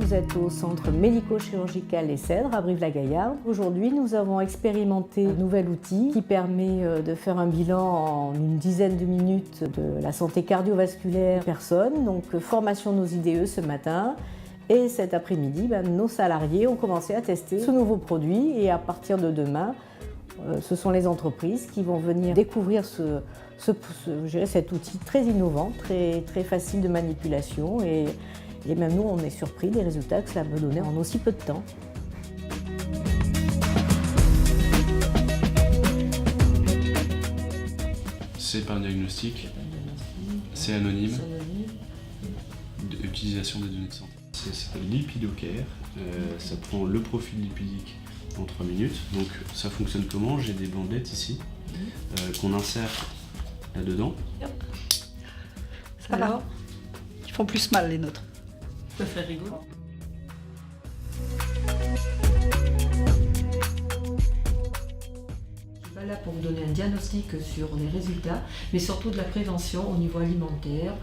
vous êtes au centre médico-chirurgical Les Cèdres à Brive-la-Gaillarde. Aujourd'hui, nous avons expérimenté un nouvel outil qui permet de faire un bilan en une dizaine de minutes de la santé cardiovasculaire des personnes. Donc, formation de nos IDE ce matin. Et cet après-midi, nos salariés ont commencé à tester ce nouveau produit et à partir de demain, ce sont les entreprises qui vont venir découvrir cet outil très innovant, très facile de manipulation et même nous, on est surpris des résultats que cela peut donner en aussi peu de temps. C'est pas un diagnostic, c'est anonyme. Utilisation des données de santé. Ça s'appelle LipidoCare, ça prend le profil lipidique en 3 minutes. Donc ça fonctionne comment? J'ai des bandelettes ici qu'on insère là-dedans. Ça va. Ils font plus mal les nôtres. Ça fait rigolo. Là pour vous donner un diagnostic sur les résultats, mais surtout de la prévention au niveau alimentaire,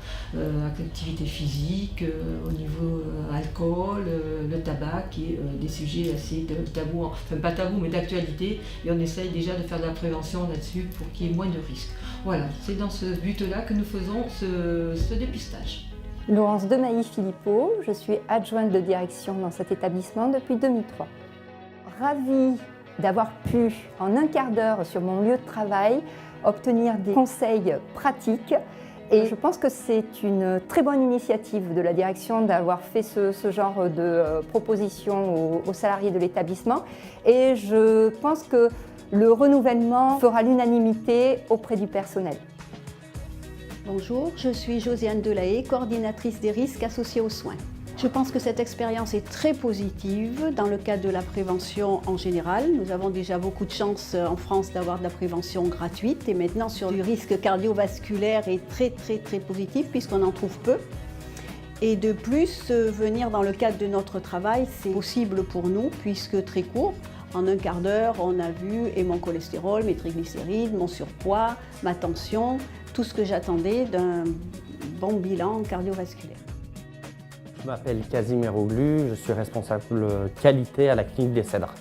activité physique, au niveau alcool, le tabac, qui est des sujets assez tabous, enfin pas tabous mais d'actualité, et on essaye déjà de faire de la prévention là-dessus pour qu'il y ait moins de risques. Voilà, c'est dans ce but-là que nous faisons ce dépistage. Laurence Demailly-Philippot, je suis adjointe de direction dans cet établissement depuis 2003. Ravie d'avoir pu, en un quart d'heure sur mon lieu de travail, obtenir des conseils pratiques. Et je pense que c'est une très bonne initiative de la direction d'avoir fait ce genre de proposition aux salariés de l'établissement. Et je pense que le renouvellement fera l'unanimité auprès du personnel. Bonjour, je suis Josiane Delahaye, coordinatrice des risques associés aux soins. Je pense que cette expérience est très positive dans le cadre de la prévention en général. Nous avons déjà beaucoup de chance en France d'avoir de la prévention gratuite et maintenant sur le risque cardiovasculaire est très positif puisqu'on en trouve peu. Et de plus, venir dans le cadre de notre travail, c'est possible pour nous puisque très court. En un quart d'heure, on a vu et mon cholestérol, mes triglycérides, mon surpoids, ma tension, tout ce que j'attendais d'un bon bilan cardiovasculaire. Je m'appelle Casimir Oglu, je suis responsable qualité à la clinique des Cèdres.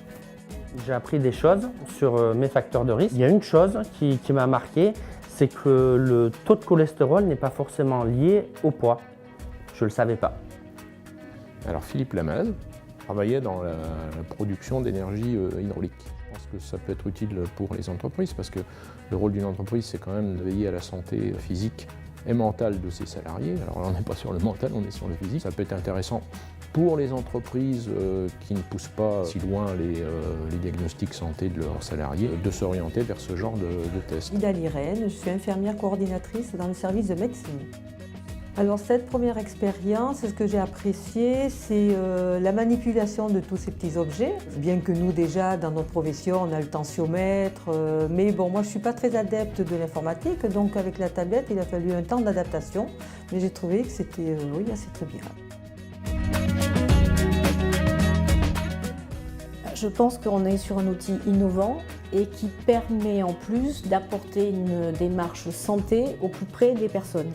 J'ai appris des choses sur mes facteurs de risque. Il y a une chose qui m'a marqué, c'est que le taux de cholestérol n'est pas forcément lié au poids. Je ne le savais pas. Alors Philippe Lamaze travaillait dans la production d'énergie hydraulique. Je pense que ça peut être utile pour les entreprises parce que le rôle d'une entreprise, c'est quand même de veiller à la santé physique et mentale de ses salariés. Alors là, on n'est pas sur le mental, on est sur le physique. Ça peut être intéressant pour les entreprises qui ne poussent pas si loin les diagnostics santé de leurs salariés, de s'orienter vers ce genre de tests. Ida Lirène, je suis infirmière coordinatrice dans le service de médecine. Alors cette première expérience, ce que j'ai apprécié, c'est la manipulation de tous ces petits objets. Bien que nous déjà, dans notre profession, on a le tensiomètre, mais bon, moi je ne suis pas très adepte de l'informatique, donc avec la tablette, il a fallu un temps d'adaptation, mais j'ai trouvé que c'était assez très bien. Je pense qu'on est sur un outil innovant et qui permet en plus d'apporter une démarche santé au plus près des personnes.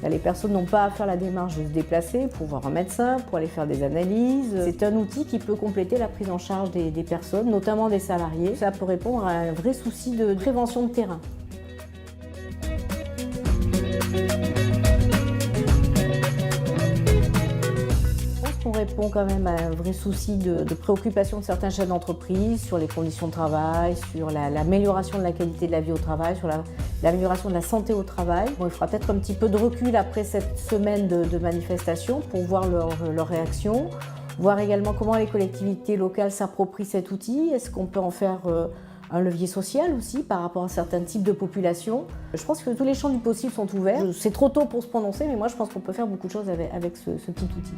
Les personnes n'ont pas à faire la démarche de se déplacer pour voir un médecin, pour aller faire des analyses. C'est un outil qui peut compléter la prise en charge des personnes, notamment des salariés. Ça peut répondre à un vrai souci de prévention de terrain. On répond quand même à un vrai souci de préoccupation de certains chefs d'entreprise sur les conditions de travail, sur l'amélioration de la qualité de la vie au travail, sur l'amélioration de la santé au travail. Bon, il faudra peut-être un petit peu de recul après cette semaine de manifestations pour voir leur réaction, voir également comment les collectivités locales s'approprient cet outil. Est-ce qu'on peut en faire un levier social aussi par rapport à certains types de populations? Je pense que tous les champs du possible sont ouverts. C'est trop tôt pour se prononcer, mais moi je pense qu'on peut faire beaucoup de choses avec ce petit outil.